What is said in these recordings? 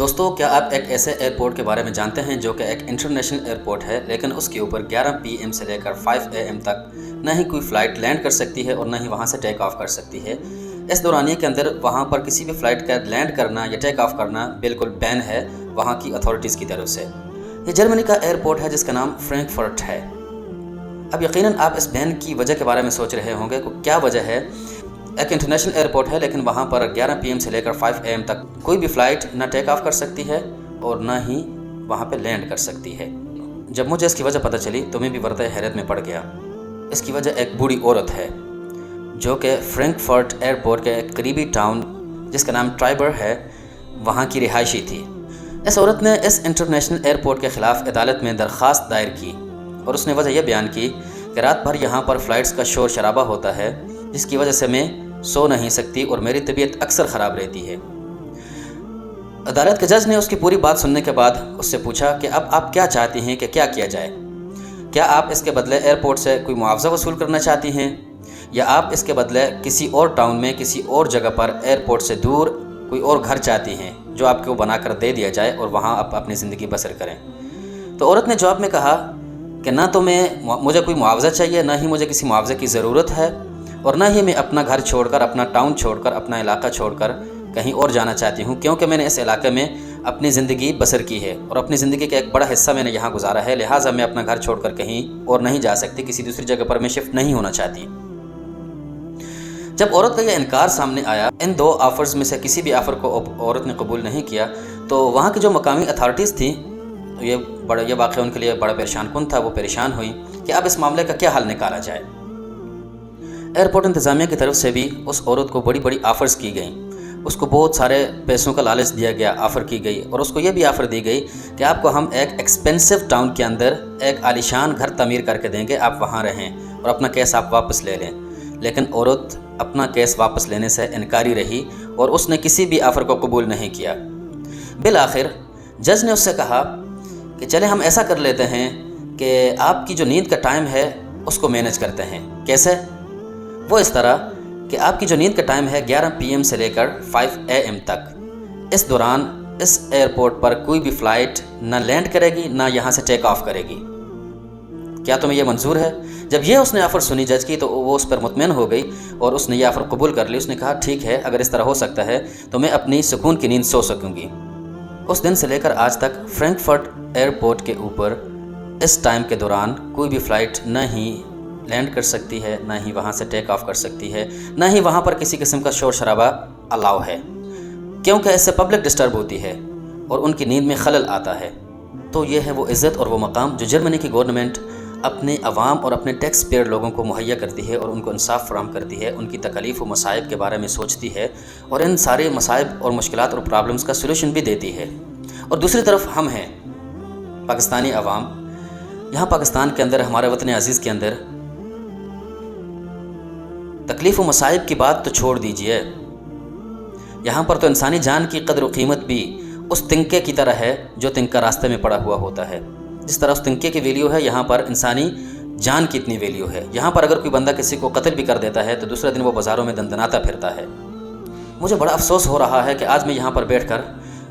دوستو، کیا آپ ایک ایسے ایئرپورٹ کے بارے میں جانتے ہیں جو کہ ایک انٹرنیشنل ایئرپورٹ ہے، لیکن اس کے اوپر 11 PM سے لے کر 5 AM تک نہ ہی کوئی فلائٹ لینڈ کر سکتی ہے اور نہ ہی وہاں سے ٹیک آف کر سکتی ہے۔ اس دورانیے کے اندر وہاں پر کسی بھی فلائٹ کا لینڈ کرنا یا ٹیک آف کرنا بالکل بین ہے وہاں کی اتھارٹیز کی طرف سے۔ یہ جرمنی کا ایئرپورٹ ہے جس کا نام فرینکفرٹ ہے۔ اب یقیناً آپ اس بین کی وجہ کے بارے میں سوچ رہے ہوں گے کہ کیا وجہ ہے۔ ایک انٹرنیشنل ایئرپورٹ ہے لیکن وہاں پر 11 PM سے لے کر 5 AM تک کوئی بھی فلائٹ نہ ٹیک آف کر سکتی ہے اور نہ ہی وہاں پہ لینڈ کر سکتی ہے۔ جب مجھے اس کی وجہ پتہ چلی تو میں بھی وردہ حیرت میں پڑ گیا۔ اس کی وجہ ایک بوڑھی عورت ہے جو کہ فرینکفرٹ ایئرپورٹ کے ایک قریبی ٹاؤن جس کا نام ٹرائبر ہے وہاں کی رہائشی تھی۔ اس عورت نے اس انٹرنیشنل ایئرپورٹ کے خلاف عدالت میں درخواست دائر کی اور اس نے وجہ یہ بیان کی کہ رات بھر یہاں پر فلائٹس کا شور شرابہ ہوتا ہے جس کی وجہ سے میں سو نہیں سکتی اور میری طبیعت اکثر خراب رہتی ہے۔ عدالت کے جج نے اس کی پوری بات سننے کے بعد اس سے پوچھا کہ اب آپ کیا چاہتی ہیں کہ کیا کیا جائے؟ کیا آپ اس کے بدلے ایئرپورٹ سے کوئی معاوضہ وصول کرنا چاہتی ہیں یا آپ اس کے بدلے کسی اور ٹاؤن میں کسی اور جگہ پر ایئرپورٹ سے دور کوئی اور گھر چاہتی ہیں جو آپ کو بنا کر دے دیا جائے اور وہاں آپ اپنی زندگی بسر کریں؟ تو عورت نے جواب میں کہا کہ نہ تو مجھے کوئی معاوضہ چاہیے، نہ ہی مجھے کسی معاوضے کی ضرورت ہے اور نہ ہی میں اپنا گھر چھوڑ کر، اپنا ٹاؤن چھوڑ کر، اپنا علاقہ چھوڑ کر کہیں اور جانا چاہتی ہوں، کیونکہ میں نے اس علاقے میں اپنی زندگی بسر کی ہے اور اپنی زندگی کا ایک بڑا حصہ میں نے یہاں گزارا ہے، لہٰذا میں اپنا گھر چھوڑ کر کہیں اور نہیں جا سکتی، کسی دوسری جگہ پر میں شفٹ نہیں ہونا چاہتی۔ جب عورت کا یہ انکار سامنے آیا، ان دو آفرز میں سے کسی بھی آفر کو عورت نے قبول نہیں کیا، تو وہاں کی جو مقامی اتھارٹیز تھیں یہ واقعہ ان کے لیے بڑا پریشان کن تھا۔ وہ پریشان ہوئی کہ اب اس معاملے کا کیا حل نکالا جائے۔ ایئرپورٹ انتظامیہ کی طرف سے بھی اس عورت کو بڑی بڑی آفرز کی گئیں، اس کو بہت سارے پیسوں کا لالچ دیا گیا، آفر کی گئی اور اس کو یہ بھی آفر دی گئی کہ آپ کو ہم ایک ایکسپینسو ٹاؤن کے اندر ایک عالیشان گھر تعمیر کر کے دیں گے، آپ وہاں رہیں اور اپنا کیس آپ واپس لے لیں۔ لیکن عورت اپنا کیس واپس لینے سے انکاری رہی اور اس نے کسی بھی آفر کو قبول نہیں کیا۔ بالآخر جج نے اس سے کہا کہ چلے ہم ایسا کر لیتے ہیں کہ آپ کی جو نیند کا ٹائم ہے اس کو مینیج کرتے ہیں۔ کیسے؟ وہ اس طرح کہ آپ کی جو نیند کا ٹائم ہے 11 PM سے لے کر 5 AM تک، اس دوران اس ایئرپورٹ پر کوئی بھی فلائٹ نہ لینڈ کرے گی نہ یہاں سے ٹیک آف کرے گی۔ کیا تمہیں یہ منظور ہے؟ جب یہ اس نے آفر سنی جج کی تو وہ اس پر مطمئن ہو گئی اور اس نے یہ آفر قبول کر لی۔ اس نے کہا ٹھیک ہے، اگر اس طرح ہو سکتا ہے تو میں اپنی سکون کی نیند سو سکوں گی۔ اس دن سے لے کر آج تک فرینکفرٹ ایئرپورٹ کے اوپر اس ٹائم کے دوران کوئی بھی فلائٹ نہ ہی لینڈ کر سکتی ہے، نہ ہی وہاں سے ٹیک آف کر سکتی ہے، نہ ہی وہاں پر کسی قسم کا شور شرابہ الاؤ ہے، کیونکہ اس سے پبلک ڈسٹرب ہوتی ہے اور ان کی نیند میں خلل آتا ہے۔ تو یہ ہے وہ عزت اور وہ مقام جو جرمنی کی گورنمنٹ اپنے عوام اور اپنے ٹیکس پیئر لوگوں کو مہیا کرتی ہے اور ان کو انصاف فراہم کرتی ہے، ان کی تکالیف و مصائب کے بارے میں سوچتی ہے اور ان سارے مصائب اور مشکلات اور پرابلمز کا سولوشن بھی دیتی ہے۔ اور دوسری طرف ہم ہیں پاکستانی عوام، یہاں پاکستان کے اندر، ہمارے وطن عزیز کے اندر تکلیف و مصائب کی بات تو چھوڑ دیجئے، یہاں پر تو انسانی جان کی قدر و قیمت بھی اس تنکے کی طرح ہے جو تنکا راستے میں پڑا ہوا ہوتا ہے۔ جس طرح اس تنکے کی ویلیو ہے، یہاں پر انسانی جان کی اتنی ویلیو ہے۔ یہاں پر اگر کوئی بندہ کسی کو قتل بھی کر دیتا ہے تو دوسرے دن وہ بازاروں میں دندناتا پھرتا ہے۔ مجھے بڑا افسوس ہو رہا ہے کہ آج میں یہاں پر بیٹھ کر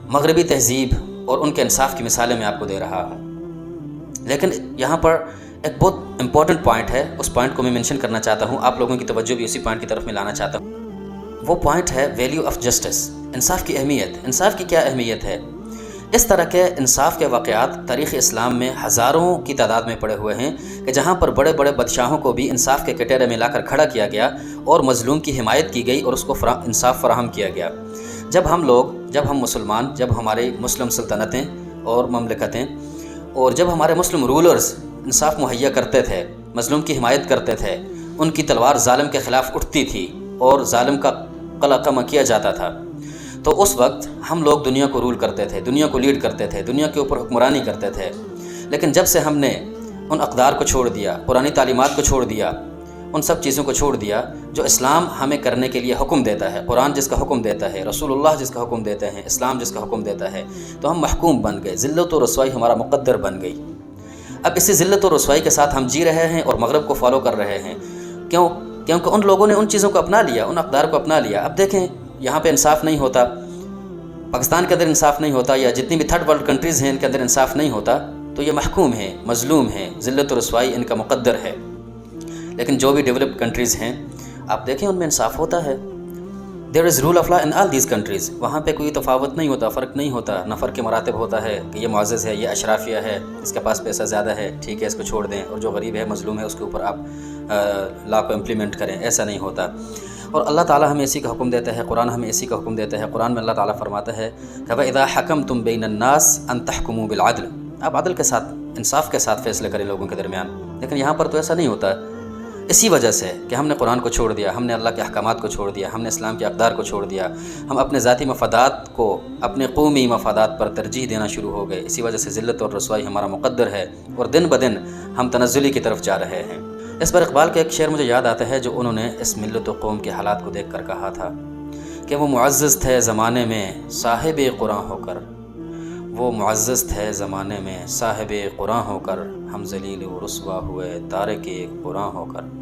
مغربی تہذیب اور ان کے انصاف کی مثالیں میں آپ کو دے رہا ہوں، لیکن یہاں پر ایک بہت امپورٹنٹ پوائنٹ ہے، اس پوائنٹ کو میں منشن کرنا چاہتا ہوں، آپ لوگوں کی توجہ بھی اسی پوائنٹ کی طرف میں لانا چاہتا ہوں۔ وہ پوائنٹ ہے ویلیو آف جسٹس، انصاف کی اہمیت۔ انصاف کی کیا اہمیت ہے؟ اس طرح کے انصاف کے واقعات تاریخ اسلام میں ہزاروں کی تعداد میں پڑے ہوئے ہیں کہ جہاں پر بڑے بڑے بادشاہوں کو بھی انصاف کے کٹہرے میں لا کر کھڑا کیا گیا اور مظلوم کی حمایت کی گئی اور اس کو انصاف فراہم کیا گیا۔ جب ہم مسلمان، جب ہماری مسلم سلطنتیں اور مملکتیں اور جب ہمارے مسلم رولرز انصاف مہیا کرتے تھے، مظلوم کی حمایت کرتے تھے، ان کی تلوار ظالم کے خلاف اٹھتی تھی اور ظالم کا قلع قمع کیا جاتا تھا، تو اس وقت ہم لوگ دنیا کو رول کرتے تھے، دنیا کو لیڈ کرتے تھے، دنیا کے اوپر حکمرانی کرتے تھے۔ لیکن جب سے ہم نے ان اقدار کو چھوڑ دیا، پرانی تعلیمات کو چھوڑ دیا، ان سب چیزوں کو چھوڑ دیا جو اسلام ہمیں کرنے کے لیے حکم دیتا ہے، قرآن جس کا حکم دیتا ہے، رسول اللہ جس کا حکم دیتے ہیں، اسلام جس کا حکم دیتا ہے، تو ہم محکوم بن گئے، ذلت و رسوائی ہمارا مقدر بن گئی۔ اب اسی ذلت و رسوائی کے ساتھ ہم جی رہے ہیں اور مغرب کو فالو کر رہے ہیں، کیونکہ ان لوگوں نے ان چیزوں کو اپنا لیا، ان اقدار کو اپنا لیا۔ اب دیکھیں یہاں پہ انصاف نہیں ہوتا، پاکستان کے اندر انصاف نہیں ہوتا یا جتنی بھی تھرڈ ورلڈ کنٹریز ہیں ان کے اندر انصاف نہیں ہوتا تو یہ محکوم ہیں، مظلوم ہیں، ذلت و رسوائی ان کا مقدر ہے۔ لیکن جو بھی ڈیولپڈ کنٹریز ہیں آپ دیکھیں ان میں انصاف ہوتا ہے۔ There is rule of law in all these countries, وہاں پہ کوئی تفاوت نہیں ہوتا، فرق نہیں ہوتا، نہ فرق کے مراتب ہوتا ہے کہ یہ معزز ہے، یہ اشرافیہ ہے، اس کے پاس پیسہ زیادہ ہے ٹھیک ہے اس کو چھوڑ دیں، اور جو غریب ہے مظلوم ہے اس کے اوپر آپ لا کو امپلیمنٹ کریں، ایسا نہیں ہوتا۔ اور اللہ تعالیٰ ہمیں اسی کا حکم دیتا ہے، قرآن ہمیں اسی کا حکم دیتا ہے۔ قرآن میں اللہ تعالیٰ فرماتا ہے کہ وَإِذَا حَكَمْتُمْ بَيْنَ النَّاسِ أَن تَحْكُمُوا بِالْعَدْلِ، آپ عدل کے ساتھ، انصاف کے ساتھ فیصلے کریں لوگوں کے درمیان۔ لیکن یہاں پر تو ایسا نہیں ہوتا، اسی وجہ سے کہ ہم نے قرآن کو چھوڑ دیا، ہم نے اللہ کے احکامات کو چھوڑ دیا، ہم نے اسلام کے اقدار کو چھوڑ دیا، ہم اپنے ذاتی مفادات کو اپنے قومی مفادات پر ترجیح دینا شروع ہو گئے۔ اسی وجہ سے ذلت اور رسوائی ہمارا مقدر ہے اور دن بدن ہم تنزلی کی طرف جا رہے ہیں۔ اس پر اقبال کا ایک شعر مجھے یاد آتا ہے جو انہوں نے اس ملت و قوم کے حالات کو دیکھ کر کہا تھا کہ وہ معزز تھے زمانے میں صاحب قرآن ہو کر، وہ معزز تھے زمانے میں صاحب قرآن ہو کر، ہم ذلیل و رسوا ہوئے تارک قرآن ہو کر۔